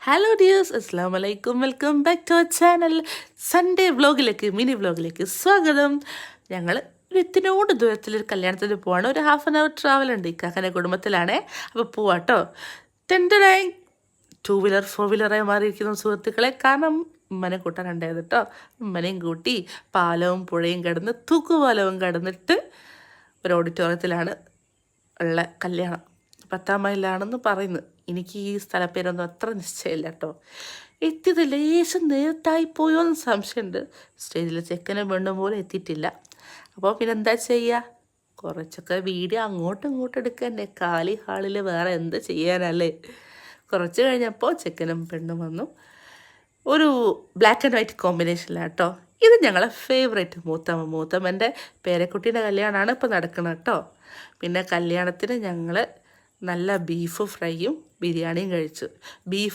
Hello dears, അസ്സാം വലൈക്കും. Welcome back to our channel. Sunday വ്ളോഗിലേക്ക്, മിനി വ്ളോഗിലേക്ക് സ്വാഗതം. ഞങ്ങൾ ഒരു ഇത്തിനോട് ദൂരത്തിലൊരു കല്യാണത്തിന് പോവാണ്. ഒരു ഹാഫ് ആൻ അവർ ട്രാവൽ ഉണ്ട്. ഇക്കാക്കൻ്റെ കുടുംബത്തിലാണേ. അപ്പോൾ പോവാട്ടോ. ടെൻഡറായി 2 വീലർ 4 വീലറായി മാറിയിരിക്കുന്ന സുഹൃത്തുക്കളെ, കാരണം ഉമ്മനെ കൂട്ടാനുണ്ടായത് കേട്ടോ. ഉമ്മനെയും കൂട്ടി പാലവും പുഴയും കടന്ന് തൂക്കുപാലവും കടന്നിട്ട് ഒരു ഓഡിറ്റോറിയത്തിലാണ് ഉള്ള കല്യാണം. 10 മൈലാണെന്ന് പറയുന്നു. എനിക്ക് ഈ സ്ഥലപ്പേരൊന്നും അത്ര നിശ്ചയമില്ല കേട്ടോ. എത്തിയത് ലേശം നേരത്തായി പോയോ എന്ന് സംശയമുണ്ട്. സ്റ്റേജിൽ ചെക്കനും പെണ്ണും പോലും എത്തിയിട്ടില്ല. അപ്പോൾ പിന്നെ എന്താ ചെയ്യുക, കുറച്ചൊക്കെ വീഡിയോ അങ്ങോട്ടും ഇങ്ങോട്ടും എടുക്കന്നെ. കാലി ഹാളിൽ വേറെ എന്ത് ചെയ്യാനല്ലേ. കുറച്ച് കഴിഞ്ഞപ്പോൾ ചെക്കനും പെണ്ണും വന്നു. ഒരു ബ്ലാക്ക് ആൻഡ് വൈറ്റ് കോമ്പിനേഷനിലാണ് കേട്ടോ. ഇത് ഞങ്ങളെ ഫേവറേറ്റ് മൂത്തമ്മൻ്റെ പേരക്കുട്ടീൻ്റെ കല്യാണമാണ് ഇപ്പോൾ നടക്കുന്നത് കേട്ടോ. പിന്നെ കല്യാണത്തിന് ഞങ്ങൾ നല്ല ബീഫ് ഫ്രൈയും ബിരിയാണിയും കഴിച്ചു. ബീഫ്